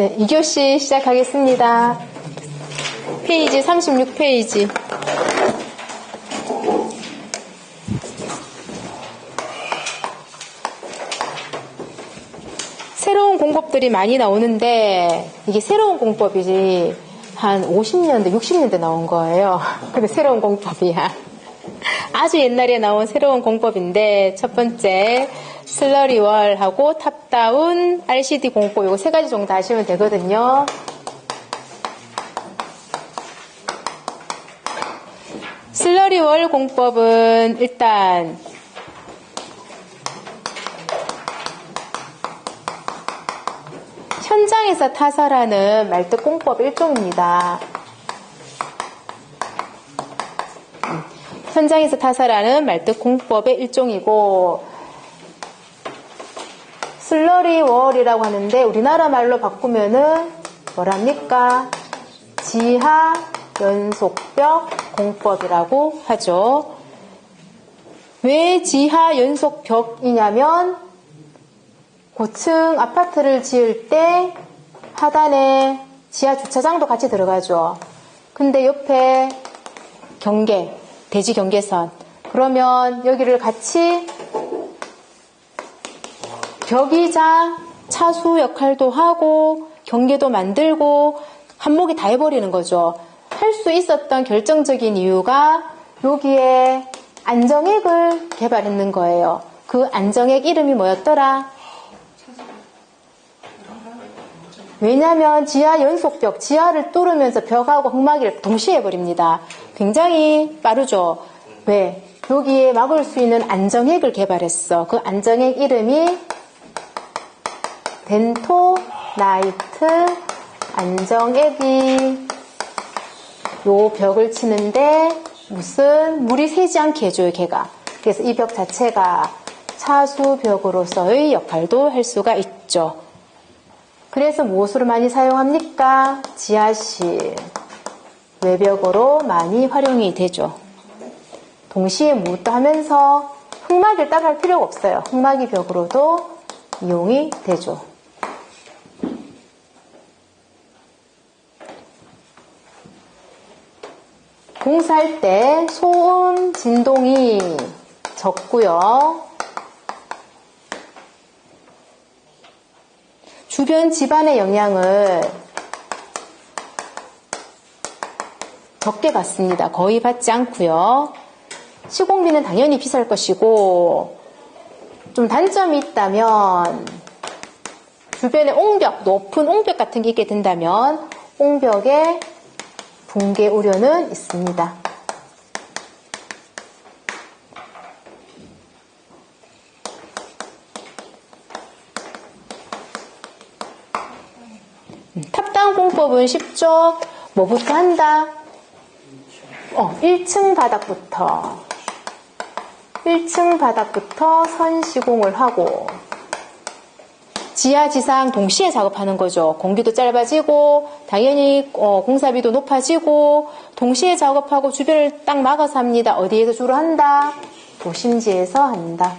네, 2교시 시작하겠습니다. 페이지 36페이지. 새로운 공법들이 많이 나오는데 이게 새로운 공법이지 한 50년대, 60년대 나온 거예요. 근데 새로운 공법이야. 아주 옛날에 나온 새로운 공법인데 첫 번째 슬러리월하고 탑다운 RCD 공법 이거 세 가지 정도 하시면 되거든요. 슬러리월 공법은 일단 현장에서 타설하는 말뜻 공법 일종입니다. 현장에서 타설하는 말뜻 공법의 일종이고 슬러리월이라고 하는데 우리나라 말로 바꾸면은 뭐랍니까? 지하 연속벽 공법이라고 하죠. 왜 지하 연속벽이냐면 고층 아파트를 지을 때 하단에 지하 주차장도 같이 들어가죠. 근데 옆에 경계, 대지 경계선. 그러면 여기를 같이 벽이자 차수 역할도 하고 경계도 만들고 한목이 다 해버리는 거죠. 할 수 있었던 결정적인 이유가 여기에 안정액을 개발했는 거예요. 그 안정액 이름이 뭐였더라? 왜냐하면 지하 연속벽, 지하를 뚫으면서 벽하고 흙막이를 동시에 해버립니다. 굉장히 빠르죠. 왜? 여기에 막을 수 있는 안정액을 개발했어. 그 안정액 이름이 벤토나이트 안정액이 요 벽을 치는데 무슨 물이 새지 않게 해줘요, 걔가. 그래서 이 벽 자체가 차수벽으로서의 역할도 할 수가 있죠. 그래서 무엇으로 많이 사용합니까? 지하실, 외벽으로 많이 활용이 되죠. 동시에 무엇도 하면서 흙막이를 따로 할 필요가 없어요. 흙막이 벽으로도 이용이 되죠. 공사할 때 소음 진동이 적고요. 주변 집안의 영향을 적게 받습니다. 거의 받지 않고요. 시공비는 당연히 비쌀 것이고 좀 단점이 있다면 주변에 옹벽, 높은 옹벽 같은 게 있게 된다면 옹벽에 붕괴 우려는 있습니다. 탑다운 공법은 쉽죠? 뭐부터 한다? 1층 바닥부터 선 시공을 하고 지하, 지상 동시에 작업하는 거죠. 공기도 짧아지고 당연히 공사비도 높아지고 동시에 작업하고 주변을 딱 막아서 합니다. 어디에서 주로 한다? 도심지에서 한다.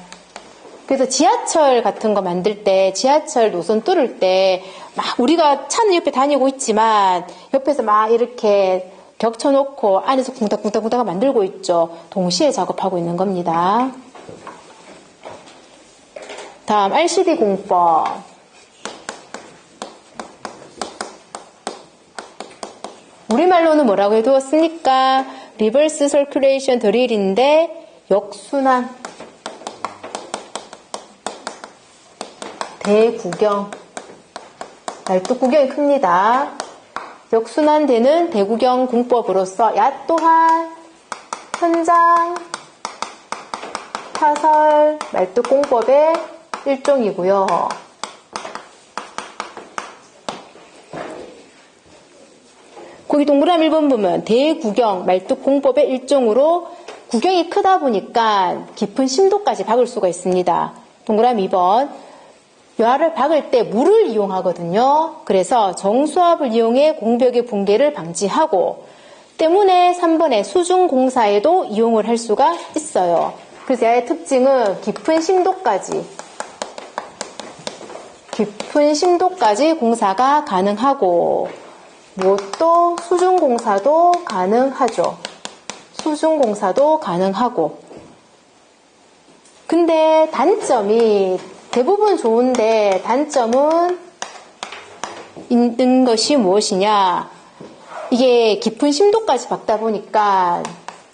그래서 지하철 같은 거 만들 때 지하철 노선 뚫을 때 막 우리가 차는 옆에 다니고 있지만 옆에서 막 이렇게 겹쳐놓고 안에서 쿵닥쿵닥쿵닥 만들고 있죠. 동시에 작업하고 있는 겁니다. 다음 RCD 공법. 우리말로는 뭐라고 해두었습니까? 리버스 서큘레이션 드릴인데 역순환 대구경 말뚝 구경이 큽니다. 역순환되는 대구경 공법으로서 야 또한 현장 타설 말뚝 공법의 일종이고요. 거기 동그라미 1번 보면 대구경 말뚝 공법의 일종으로 구경이 크다 보니까 깊은 심도까지 박을 수가 있습니다. 동그라미 2번 묘화를 박을 때 물을 이용하거든요. 그래서 정수압을 이용해 공벽의 붕괴를 방지하고 때문에 3번의 수중공사에도 이용을 할 수가 있어요. 그래서 야의 특징은 깊은 심도까지 깊은 심도까지 공사가 가능하고 무엇도 수중 공사도 가능하죠. 수중 공사도 가능하고. 근데 단점이 대부분 좋은데 단점은 있는 것이 무엇이냐? 이게 깊은 심도까지 박다 보니까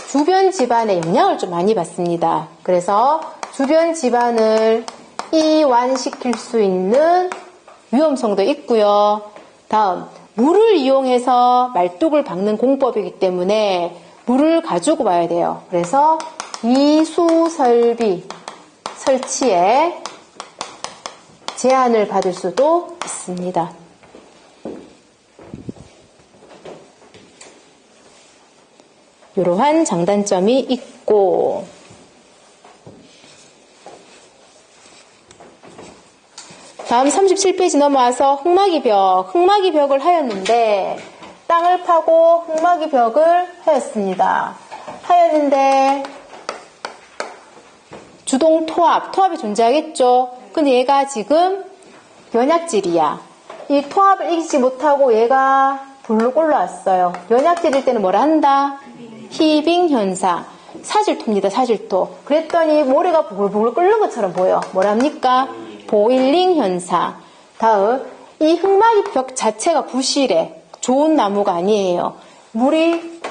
주변 집안에 영향을 좀 많이 받습니다. 그래서 주변 집안을 이완시킬 수 있는 위험성도 있고요. 다음, 물을 이용해서 말뚝을 박는 공법이기 때문에 물을 가지고 와야 돼요. 그래서 이수 설비 설치에 제한을 받을 수도 있습니다. 이러한 장단점이 있고, 다음 37페이지 넘어와서 흙막이 벽을 하였는데 땅을 파고 흙막이 벽을 하였는데 주동 토합이 존재하겠죠. 근데 얘가 지금 연약질이야. 이 토합을 이기지 못하고 얘가 불룩 올라왔어요. 연약질일 때는 뭐라 한다? 히빙 현상. 사질토입니다. 사질토. 그랬더니 모래가 보글보글 끓는 것처럼 보여. 뭐랍니까? 보일링 현상. 다음, 이 흙막이 벽 자체가 부실해. 좋은 나무가 아니에요. 물이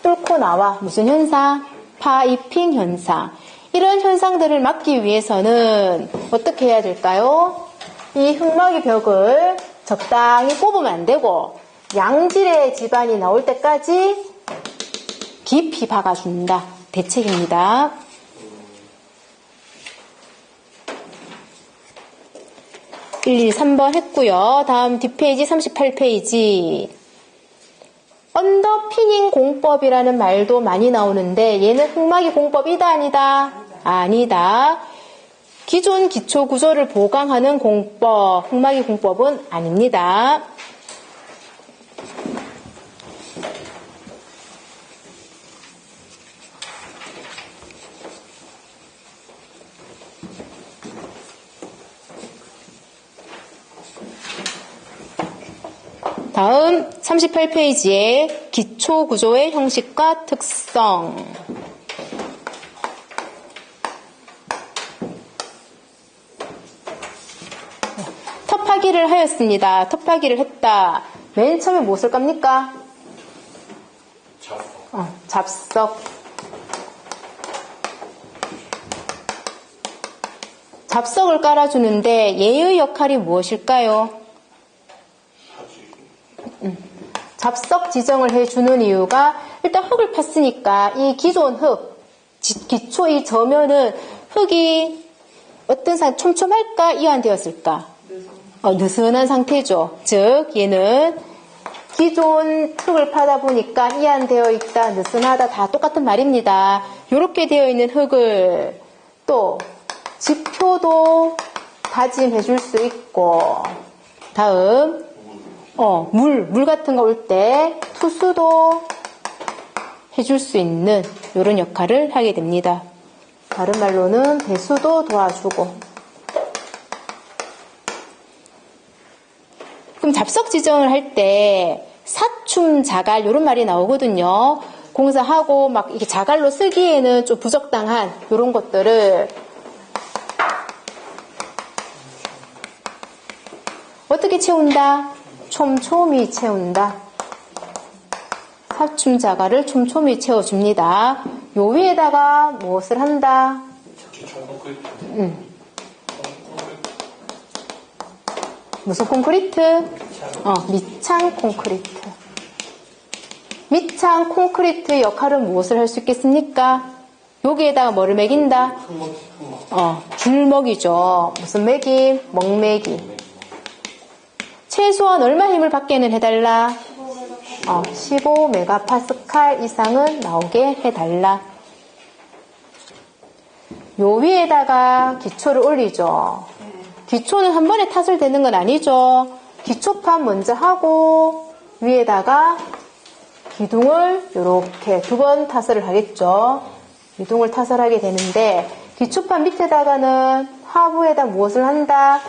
뚫고 나와. 무슨 현상? 파이핑 현상. 이런 현상들을 막기 위해서는 어떻게 해야 될까요? 이 흙막이 벽을 적당히 뽑으면 안 되고 양질의 집안이 나올 때까지 깊이 박아준다. 대책입니다. 1, 2, 3번 했고요. 다음 뒷페이지 38페이지. 언더피닝 공법이라는 말도 많이 나오는데 얘는 흙막이 공법이다 아니다? 아니다. 기존 기초 구조를 보강하는 공법, 흙막이 공법은 아닙니다. 다음 38페이지에 기초 구조의 형식과 특성. 텃파기를 하였습니다. 텃파기를 했다. 맨 처음에 무엇을 깝니까? 잡석. 잡석을 깔아주는데 얘의 역할이 무엇일까요? 잡석 지정을 해주는 이유가 일단 흙을 팠으니까 이 기존 흙, 기초 이 저면은 흙이 어떤 촘촘할까 이완되었을까? 느슨한 상태죠. 즉 얘는 기존 흙을 파다 보니까 이완되어 있다, 느슨하다 다 똑같은 말입니다. 이렇게 되어 있는 흙을 또 지표도 다짐해 줄 수 있고, 다음 물 같은 거 올 때 투수도 해줄 수 있는 이런 역할을 하게 됩니다. 다른 말로는 배수도 도와주고. 그럼 잡석 지정을 할 때 사춤 자갈 이런 말이 나오거든요. 공사하고 막 이렇게 자갈로 쓰기에는 좀 부적당한 이런 것들을 어떻게 채운다? 촘촘히 채운다. 사춤 자갈을 촘촘히 채워줍니다. 요 위에다가 무엇을 한다? 무슨 콘크리트? 밑창 콘크리트. 밑창 콘크리트의 역할은 무엇을 할 수 있겠습니까? 여기에다가 뭐를 매긴다? 줄먹이죠. 무슨 매김? 먹매기. 최소한 얼마 힘을 받게는 해달라? 15메가파스칼 이상은 나오게 해달라. 요 위에다가 기초를 올리죠. 기초는 한 번에 탓을 대는 건 아니죠. 기초판 먼저 하고 위에다가 기둥을 이렇게 2번 타설을 하겠죠. 기둥을 타설하게 되는데 기초판 밑에다가는 하부에다 무엇을 한다?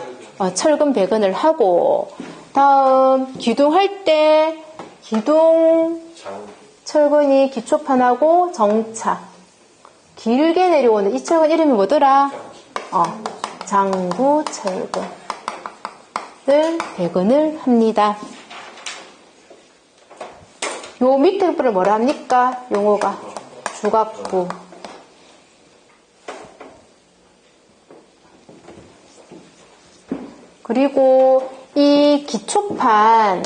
철근 배근을 하고, 다음 기둥할 때 기둥 철근이 기초판하고 정착 길게 내려오는 이 철근 이름이 뭐더라? 장부 철근을 배근을 합니다. 요 밑에 부분을 뭐라 합니까? 용어가 주각부. 그리고 이 기초판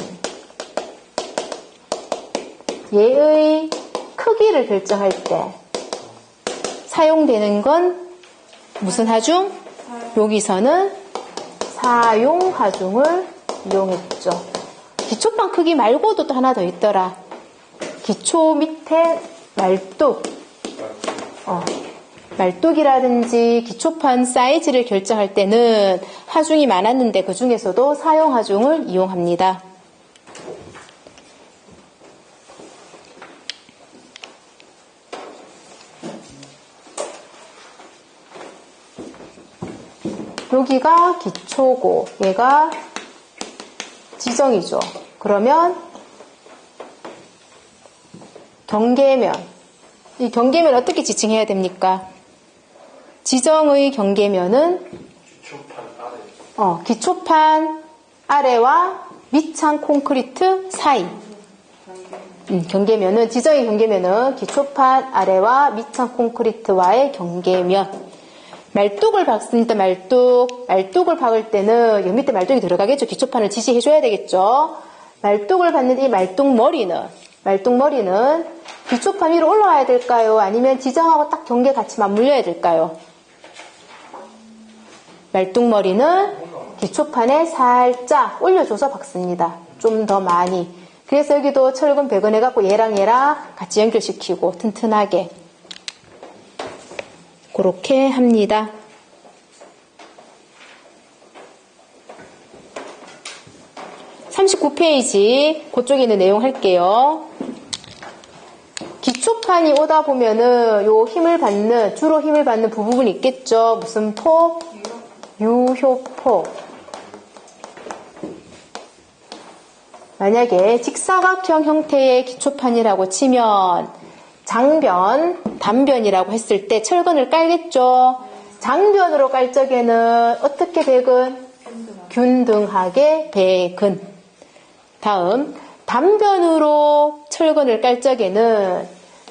얘의 크기를 결정할 때 사용되는 건 무슨 하중? 여기서는 사용하중을 이용했죠. 기초판 크기 말고도 또 하나 더 있더라. 기초 밑에 말뚝. 말뚝이라든지 기초판 사이즈를 결정할 때는 하중이 많았는데 그 중에서도 사용하중을 이용합니다. 여기가 기초고 얘가 지정이죠. 그러면 경계면, 이 경계면 어떻게 지칭해야 됩니까? 지정의 경계면은 기초판 아래와 밑창 콘크리트 사이. 경계면은 지정의 경계면은 기초판 아래와 밑창 콘크리트와의 경계면. 말뚝을 박습니다. 말뚝을 박을 때는 여기 밑에 말뚝이 들어가겠죠. 기초판을 지시해줘야 되겠죠. 말뚝을 박는 이 말뚝머리는 기초판 위로 올라와야 될까요? 아니면 지정하고 딱 경계 같이 맞물려야 될까요? 말뚝머리는 기초판에 살짝 올려줘서 박습니다. 좀 더 많이. 그래서 여기도 철근 배근해갖고 얘랑 같이 연결시키고 튼튼하게 그렇게 합니다. (39페이지) 그쪽에 있는 내용 할게요. 기초판이 오다 보면은 주로 힘을 받는 부분이 있겠죠. 무슨 폭? 유효폭. 만약에 직사각형 형태의 기초판이라고 치면 장변, 단변이라고 했을 때 철근을 깔겠죠. 장변으로 깔 적에는 어떻게 배근? 균등하게 배근. 다음, 단변으로 철근을 깔 적에는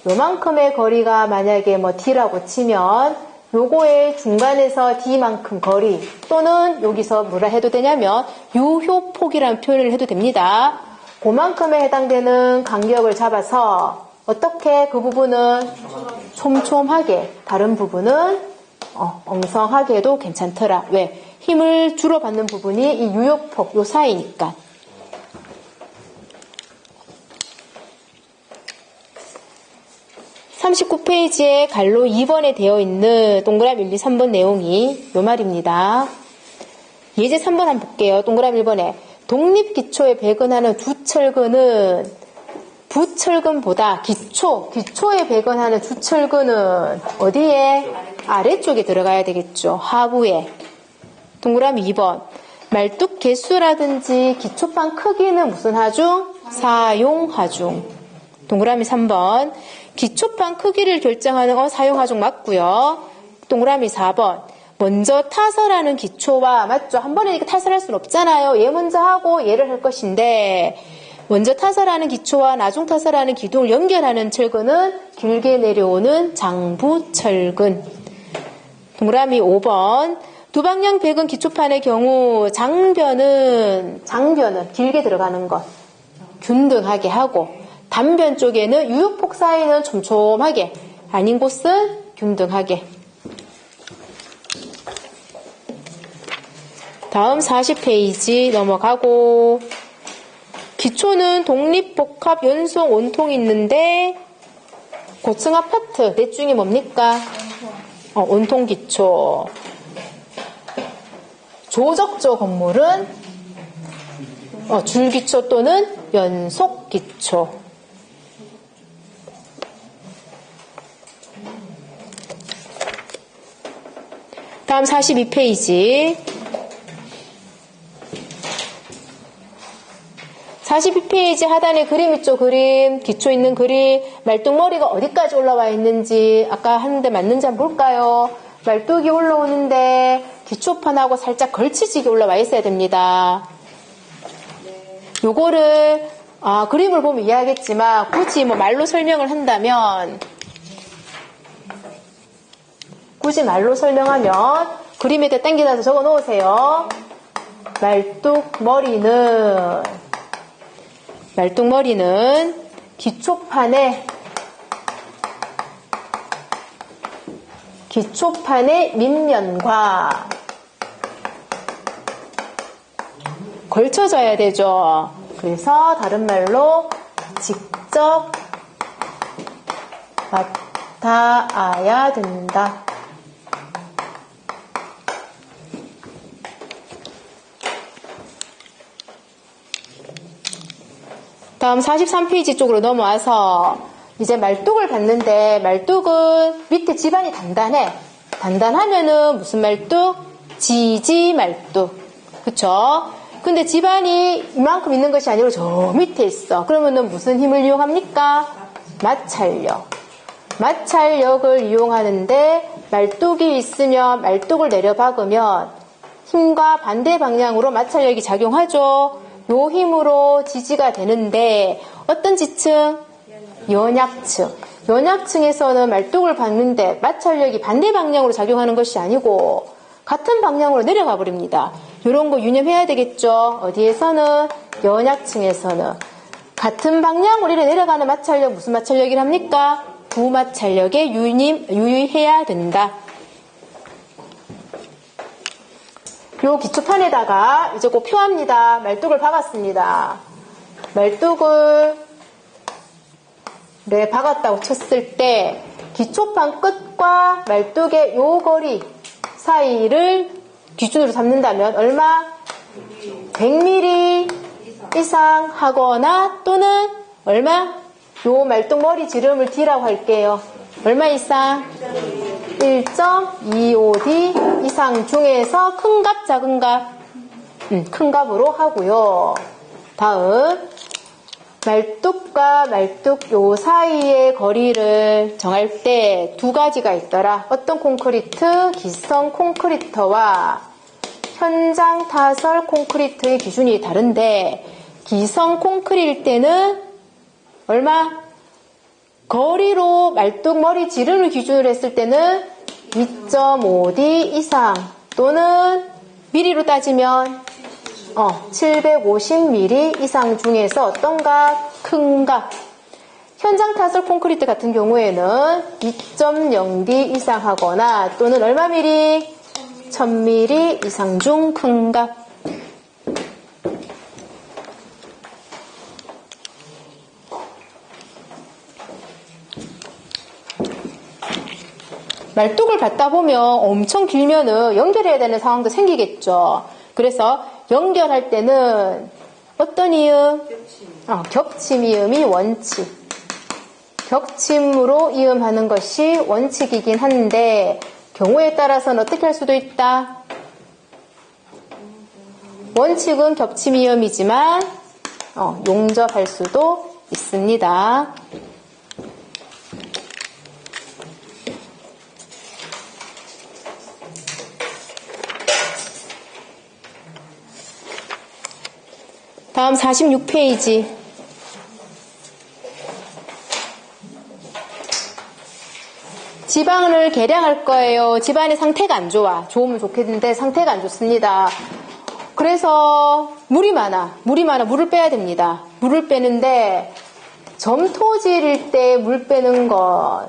요만큼의 거리가 만약에 D라고 치면 요거의 중간에서 D만큼 거리 또는 여기서 뭐라 해도 되냐면 유효폭이라는 표현을 해도 됩니다. 그만큼에 해당되는 간격을 잡아서 어떻게 그 부분은 촘촘하게 다른 부분은 엉성하게 해도 괜찮더라. 왜? 힘을 주로 받는 부분이 이 유효폭 요 사이니까. 39페이지에 갈로 2번에 되어 있는 동그라미 1, 2, 3번 내용이 요 말입니다. 예제 3번 한번 볼게요. 동그라미 1번에 독립기초에 배근하는 주철근은 부철근보다 기초에 배근하는 주철근은 어디에? 아래쪽에 들어가야 되겠죠. 하부에. 동그라미 2번 말뚝 개수라든지 기초판 크기는 무슨 하중? 사용하중. 동그라미 3번 기초판 크기를 결정하는 사용하중 맞고요. 동그라미 4번 먼저 타설하는 기초와 맞죠? 한 번에 이렇게 타설할 수는 없잖아요. 얘 먼저 하고 얘를 할 것인데 먼저 타설하는 기초와 나중 타설하는 기둥을 연결하는 철근은 길게 내려오는 장부철근. 동그라미 5번 두 방향 배근 기초판의 경우 장변은 길게 들어가는 것 균등하게 하고 단변 쪽에는 유효폭 사이는 촘촘하게 아닌 곳은 균등하게. 다음 40페이지 넘어가고 기초는 독립복합 연속 원통이 있는데 고층 아파트 넷 중에 뭡니까? 원통 기초. 조적조 건물은 줄기초 또는 연속 기초. 다음 42페이지 42페이지 하단에 그림 있죠, 그림. 기초 있는 그림. 말뚝머리가 어디까지 올라와 있는지, 아까 하는데 맞는지 한번 볼까요? 말뚝이 올라오는데, 기초판하고 살짝 걸치지게 올라와 있어야 됩니다. 요거를, 그림을 보면 이해하겠지만, 굳이 뭐 말로 설명을 한다면, 굳이 말로 설명하면, 그림에다 당겨서 적어 놓으세요. 말뚝머리는 기초판의 밑면과 걸쳐져야 되죠. 그래서 다른 말로 직접 닿아야 된다. 다음 43페이지 쪽으로 넘어와서 이제 말뚝을 봤는데 말뚝은 밑에 지반이 단단해. 단단하면은 무슨 말뚝? 지지 말뚝. 그쵸? 근데 지반이 이만큼 있는 것이 아니고 저 밑에 있어. 그러면은 무슨 힘을 이용합니까? 마찰력. 마찰력을 이용하는데 말뚝이 있으면 말뚝을 내려박으면 힘과 반대 방향으로 마찰력이 작용하죠. 요 힘으로 지지가 되는데 어떤 지층? 연약층. 연약층에서는 말뚝을 받는데 마찰력이 반대 방향으로 작용하는 것이 아니고 같은 방향으로 내려가 버립니다. 이런 거 유념해야 되겠죠. 어디에서는? 연약층에서는. 같은 방향으로 이렇게 내려가는 마찰력 무슨 마찰력이랍니까? 부마찰력에 유의해야 된다. 요 기초판에다가 이제 꼭 표합니다. 말뚝을 박았습니다. 말뚝을 박았다고 쳤을 때 기초판 끝과 말뚝의 요 거리 사이를 기준으로 삼는다면 얼마? 100mm 이상 하거나 또는 얼마? 요 말뚝 머리 지름을 D라고 할게요. 얼마 이상? 1.25D 이상 중에서 큰 값, 작은 값? 큰 값으로 하고요. 다음 말뚝과 말뚝 요 사이의 거리를 정할 때 두 가지가 있더라. 어떤 콘크리트? 기성 콘크리트와 현장 타설 콘크리트의 기준이 다른데 기성 콘크리트일 때는 얼마? 거리로 말뚝 머리 지름을 기준으로 했을 때는 2.5D 이상 또는 미리로 따지면 750mm 이상 중에서 어떤 값? 큰 값. 현장 타설 콘크리트 같은 경우에는 2.0D 이상 하거나 또는 얼마 미리? 1000mm 이상 중 큰 값. 말뚝을 받다 보면 엄청 길면은 연결해야 되는 상황도 생기겠죠. 그래서 연결할 때는 어떤 이음? 겹침 이음이 원칙. 겹침으로 이음하는 것이 원칙이긴 한데 경우에 따라서는 어떻게 할 수도 있다? 원칙은 겹침 이음이지만 용접할 수도 있습니다. 다음 46페이지. 지반을 계량할 거예요. 지반의 상태가 안 좋아. 좋으면 좋겠는데 상태가 안 좋습니다. 그래서 물이 많아. 물을 빼야 됩니다. 물을 빼는데 점토질일 때 물 빼는 것,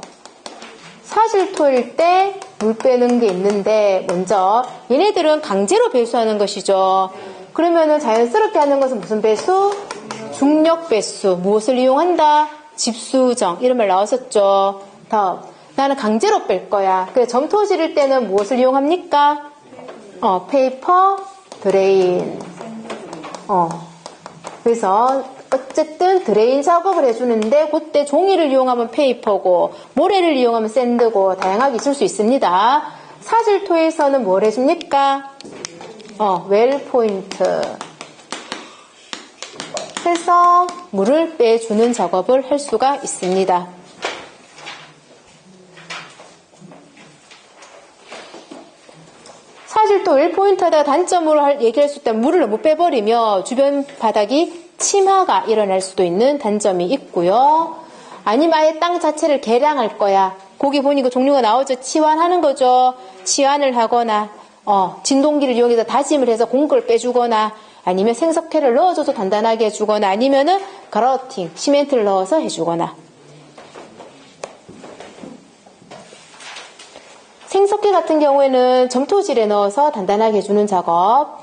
사실토일 때 물 빼는 게 있는데 먼저 얘네들은 강제로 배수하는 것이죠. 그러면은 자연스럽게 하는 것은 무슨 배수? 중력 배수. 무엇을 이용한다? 집수정. 이런 말 나왔었죠. 다음. 나는 강제로 뺄 거야. 그래서 점토질일 때는 무엇을 이용합니까? 페이퍼 드레인. 그래서 어쨌든 드레인 작업을 해주는데 그때 종이를 이용하면 페이퍼고 모래를 이용하면 샌드고 다양하게 있을 수 있습니다. 사실토에서는 뭘 해줍니까? 웰 포인트. 해서 물을 빼주는 작업을 할 수가 있습니다. 사실 또 1포인트에다가 단점으로 얘기할 수 있다면 물을 너무 빼버리면 주변 바닥이 침하가 일어날 수도 있는 단점이 있고요. 아니면 아예 땅 자체를 개량할 거야. 거기 보니까 종류가 나오죠. 치환하는 거죠. 치환을 하거나 진동기를 이용해서 다짐을 해서 공구를 빼주거나 아니면 생석회를 넣어줘서 단단하게 해주거나 아니면은 그라우팅, 시멘트를 넣어서 해주거나. 생석회 같은 경우에는 점토질에 넣어서 단단하게 해주는 작업,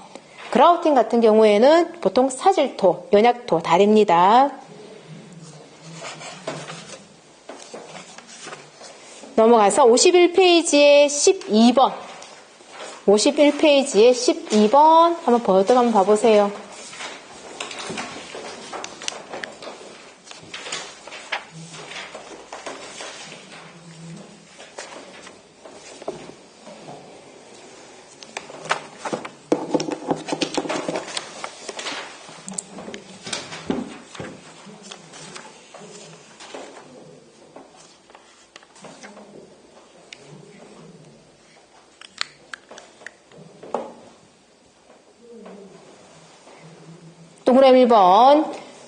그라우팅 같은 경우에는 보통 사질토, 연약토 다 됩니다. 넘어가서 51페이지에 12번 51페이지에 12번 한번 버뜩 한번 봐보세요. 동그라미 1번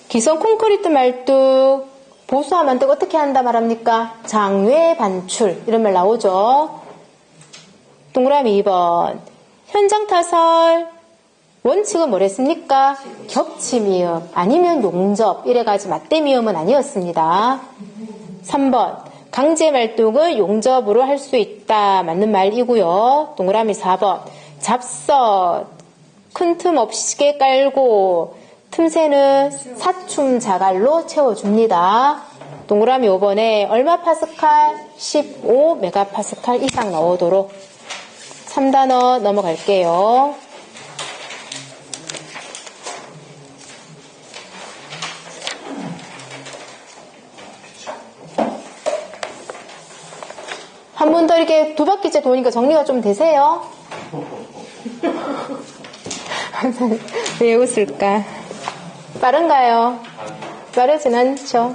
기성 콘크리트 말뚝 보수화 만들고 어떻게 한다 말합니까? 장외 반출 이런 말 나오죠. 동그라미 2번 현장 타설 원칙은 뭐랬습니까? 겹치미음 아니면 용접 이래가지고 맞대미음은 아니었습니다. 3번 강제 말뚝은 용접으로 할 수 있다 맞는 말이고요. 동그라미 4번 잡석 큰 틈 없이 깔고 틈새는 사춤 자갈로 채워줍니다. 동그라미 5번에 얼마 파스칼? 15 메가파스칼 이상 나오도록 3단원 넘어갈게요. 한 번 더 이렇게 두 바퀴째 도니까 정리가 좀 되세요? 왜 웃을까? 빠른가요? 빠르진 않죠.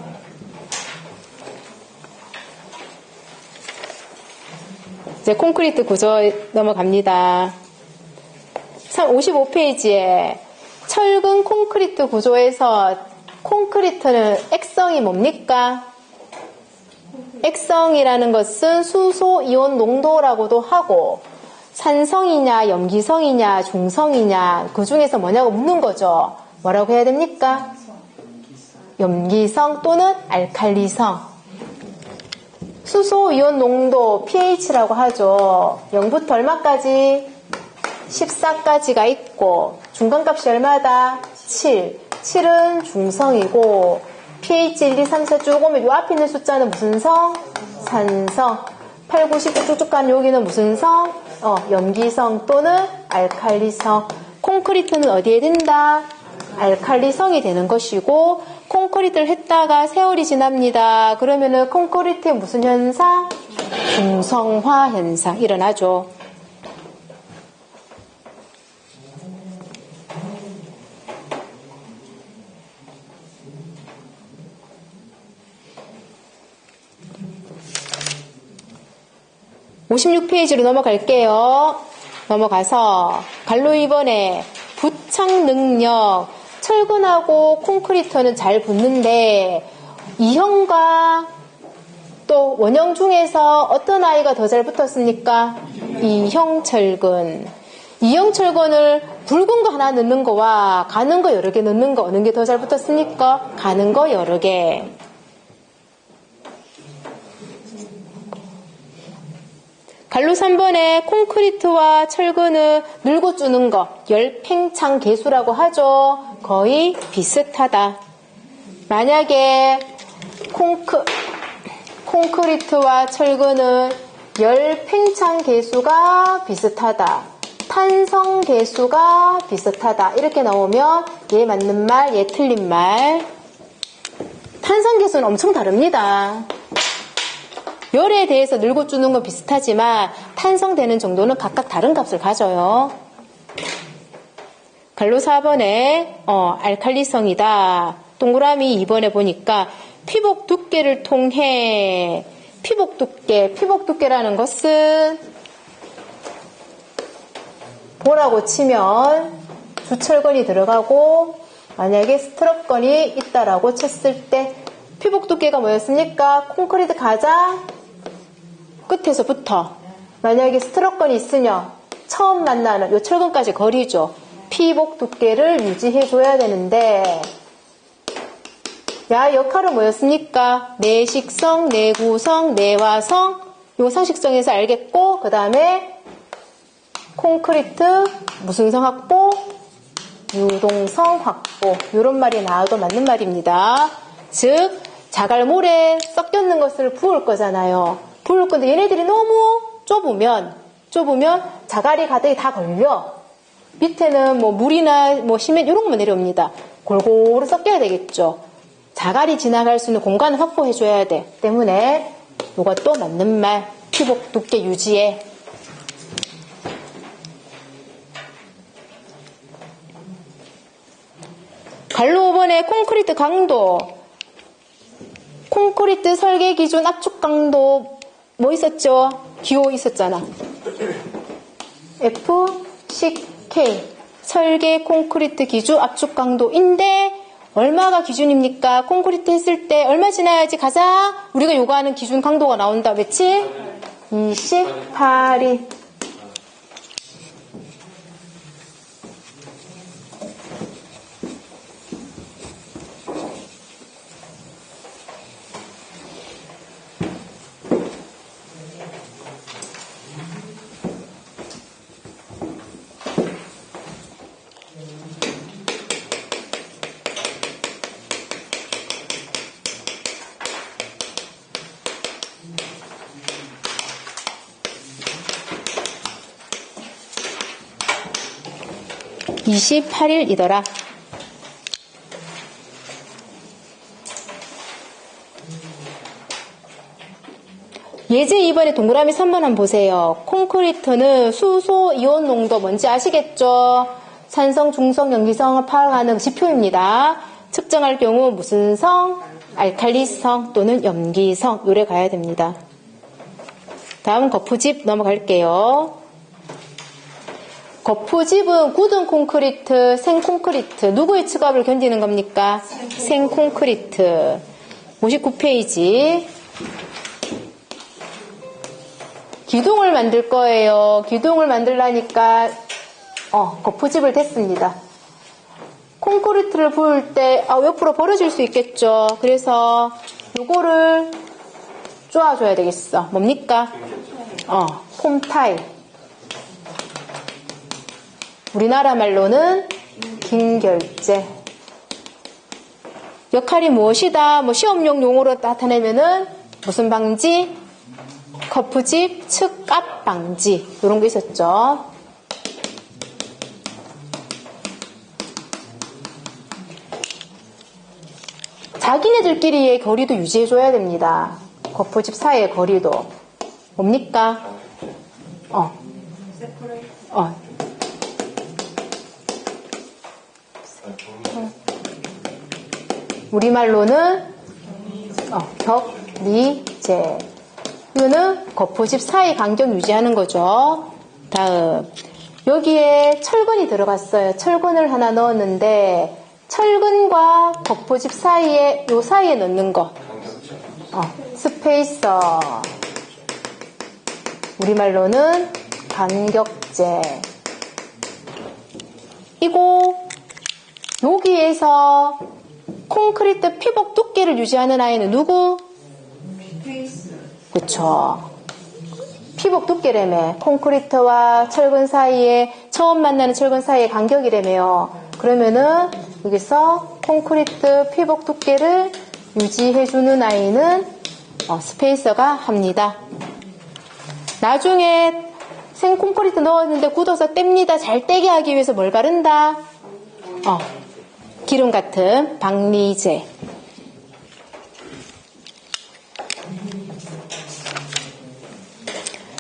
이제 콘크리트 구조 넘어갑니다. 55페이지에 철근 콘크리트 구조에서 콘크리트는 액성이 뭡니까? 액성이라는 것은 수소 이온 농도라고도 하고 산성이냐 염기성이냐 중성이냐 그 중에서 뭐냐고 묻는 거죠. 뭐라고 해야 됩니까? 염기성 또는 알칼리성. 수소 이온 농도 pH라고 하죠. 0부터 얼마까지? 14까지가 있고 중간값이 얼마다? 7. 7은 중성이고 pH 1, 2, 3, 4 쭉 오면 요 앞에 있는 숫자는 무슨 성? 산성. 8, 9, 10 쭉쭉 가면 여기는 무슨 성? 염기성 또는 알칼리성. 콘크리트는 어디에 된다? 알칼리성이 되는 것이고 콘크리트를 했다가 세월이 지납니다. 그러면은 콘크리트의 무슨 현상? 중성화 현상 일어나죠. (56페이지로) 넘어갈게요. 넘어가서 갈로 2번에 부착 능력 철근하고 콘크리트는 잘 붙는데 이형과 또 원형 중에서 어떤 아이가 더 잘 붙었습니까? 이형 철근. 이형 철근을 굵은 거 하나 넣는 거와 가는 거 여러 개 넣는 거 어느 게 더 잘 붙었습니까? 가는 거 여러 개. 갈로 3번에 콘크리트와 철근은 늘고 주는 거, 열팽창 계수라고 하죠. 거의 비슷하다. 만약에 콘크리트와 철근은 열팽창 계수가 비슷하다. 탄성 계수가 비슷하다. 이렇게 나오면 얘 맞는 말, 얘 틀린 말. 탄성 계수는 엄청 다릅니다. 열에 대해서 늘고 주는 건 비슷하지만 탄성되는 정도는 각각 다른 값을 가져요. 갈로 4번에 알칼리성이다. 동그라미 2번에 보니까 피복 두께를 통해 피복 두께라는 것은 보라고 치면 주철건이 들어가고 만약에 스트럽건이 있다라고 쳤을 때 피복 두께가 뭐였습니까? 콘크리트 가장 끝에서부터 만약에 스트럽건이 있으면 처음 만나는 요 철근까지 거리죠. 피복 두께를 유지해줘야 되는데 야 역할은 뭐였습니까? 내식성, 내구성, 내화성 요 상식성에서 알겠고 그 다음에 콘크리트 무슨성 확보, 유동성 확보 이런 말이 나와도 맞는 말입니다. 즉 자갈모래 섞였는 것을 부을 거잖아요. 부을 건데 얘네들이 너무 좁으면 자갈이 가득히 다 걸려. 밑에는 뭐 물이나 뭐 시멘 이런 것만 내려옵니다. 골고루 섞여야 되겠죠. 자갈이 지나갈 수 있는 공간을 확보해 줘야 돼. 때문에 이것도 맞는 말. 피복 두께 유지해. 갈로 5번에 콘크리트 강도. 콘크리트 설계 기준 압축 강도 뭐 있었죠? 기호 있었잖아. F, CK. 설계 콘크리트 기준 압축 강도인데 얼마가 기준입니까? 콘크리트 했을 때 얼마 지나야지 가장 우리가 요구하는 기준 강도가 나온다. 그치? 28이. (28일)이더라. 예제 2번에 동그라미 3번 한번 보세요. 콘크리트는 수소 이온 농도 뭔지 아시겠죠? 산성, 중성, 염기성을 파악하는 지표입니다. 측정할 경우 무슨 성? 알칼리성 또는 염기성 요래 가야 됩니다. 다음 거푸집 넘어갈게요. 거푸집은 굳은 콘크리트, 생콘크리트 누구의 측압을 견디는 겁니까? 생콘크리트 59페이지. 기둥을 만들 거예요. 기둥을 만들라니까 거푸집을 댔습니다. 콘크리트를 부을 때 옆으로 벌어질 수 있겠죠. 그래서 요거를 쪼아줘야 되겠어. 뭡니까? 폼타일. 우리나라 말로는 긴결재. 역할이 무엇이다? 뭐 시험용 용어로 나타내면은 무슨 방지? 거푸집, 측압 방지. 이런 게 있었죠. 자기네들끼리의 거리도 유지해줘야 됩니다. 거푸집 사이의 거리도. 뭡니까? 우리말로는 격리제. 이거는 거푸집 사이 간격 유지하는 거죠. 다음 여기에 철근이 들어갔어요. 철근을 하나 넣었는데 철근과 거푸집 사이에 요 사이에 넣는 거 스페이서. 우리말로는 간격제. 이거 여기에서 콘크리트 피복 두께를 유지하는 아이는 누구? 그쵸. 피복 두께라며. 콘크리트와 철근 사이에 처음 만나는 철근 사이의 간격이라며요. 그러면은 여기서 콘크리트 피복 두께를 유지해주는 아이는 스페이서가 합니다. 나중에 생콘크리트 넣었는데 굳어서 뗍니다. 잘 떼게 하기 위해서 뭘 바른다? 기름 같은 박리제.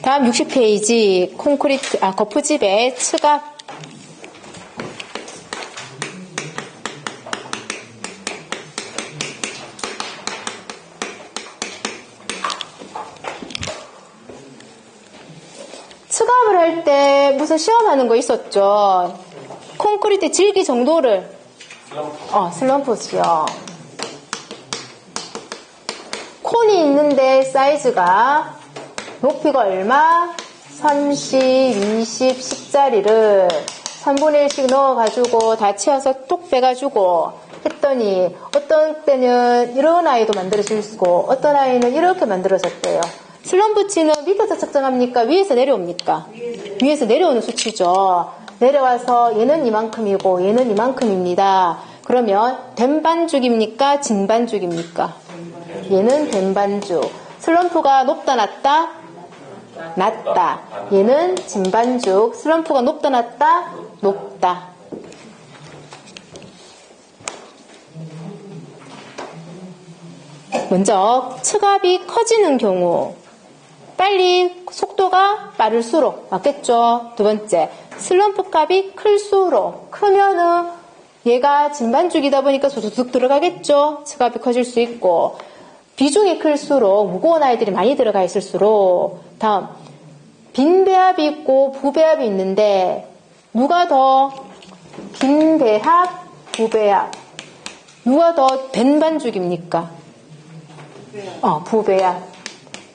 다음 60페이지 거푸집의 측압. 할 때 무슨 시험하는 거 있었죠? 콘크리트 질기 정도를 슬럼프지요. 콘이 있는데 사이즈가 높이가 얼마? 30, 20, 10짜리를 3분의 1씩 넣어가지고 다 치워서 뚝 빼가지고 했더니 어떤 때는 이런 아이도 만들어질 수고 어떤 아이는 이렇게 만들어졌대요. 슬럼프치는 밑에서 측정합니까? 위에서 내려옵니까? 위에서 내려오는 수치죠. 내려와서 얘는 이만큼이고 얘는 이만큼입니다. 그러면 된반죽입니까? 진반죽입니까? 얘는 된반죽. 슬럼프가 높다 낮다? 낮다. 얘는 진반죽. 슬럼프가 높다 낮다? 높다. 먼저 측압이 커지는 경우 빨리 속도가 빠를수록 맞겠죠? 두 번째 슬럼프 값이 클수록 크면은 얘가 진반죽이다 보니까 소소득 들어가겠죠? 측압이 커질 수 있고 비중이 클수록 무거운 아이들이 많이 들어가 있을수록 다음 빈배합이 있고 부배합이 있는데 누가 더 빈배합, 부배합 누가 더 된반죽입니까? 부배합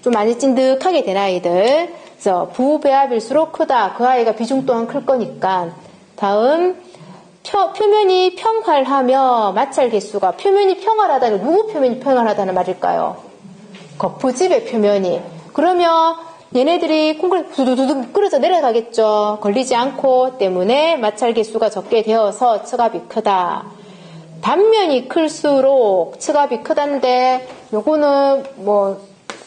좀 많이 찐득하게 된 아이들 그래서 부배합일수록 크다. 그 아이가 비중 또한 클 거니까 다음 표면이 평활하며 마찰 개수가 표면이 평활하다는 누구 표면이 평활하다는 말일까요? 거푸집의 표면이 그러면 얘네들이 콩크리트 두두두둑 끌어져 내려가겠죠. 걸리지 않고 때문에 마찰 개수가 적게 되어서 측압이 크다. 단면이 클수록 측압이 크다는데 요거는 뭐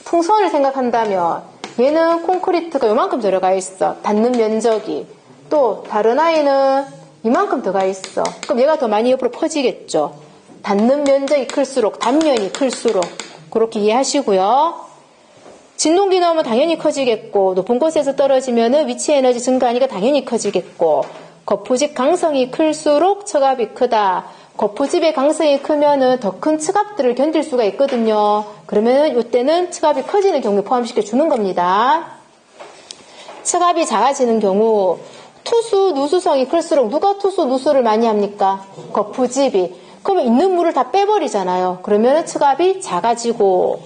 풍선을 생각한다면 얘는 콘크리트가 요만큼 들어가 있어. 닿는 면적이. 또 다른 아이는 이만큼 들어가 있어. 그럼 얘가 더 많이 옆으로 퍼지겠죠. 닿는 면적이 클수록 단면이 클수록 그렇게 이해하시고요. 진동기 넣으면 당연히 커지겠고 높은 곳에서 떨어지면 위치 에너지 증가하니까 당연히 커지겠고 거푸집 강성이 클수록 측압이 크다. 거푸집의 강성이 크면은 더 큰 측압들을 견딜 수가 있거든요. 그러면 이때는 측압이 커지는 경우에 포함시켜 주는 겁니다. 측압이 작아지는 경우 투수, 누수성이 클수록 누가 투수, 누수를 많이 합니까? 거푸집이. 그러면 있는 물을 다 빼버리잖아요. 그러면 측압이 작아지고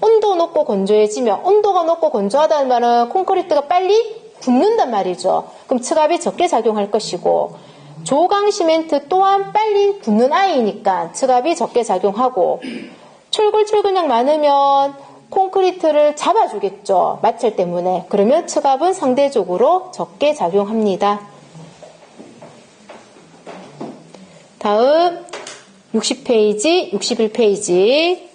온도 높고 건조해지면 온도가 높고 건조하다는 말은 콘크리트가 빨리 굳는단 말이죠. 그럼 측압이 적게 작용할 것이고 조강 시멘트 또한 빨리 굳는 아이니까 측압이 적게 작용하고 철골철근약 많으면 콘크리트를 잡아주겠죠. 마찰 때문에. 그러면 측압은 상대적으로 적게 작용합니다. 다음 60페이지, 61페이지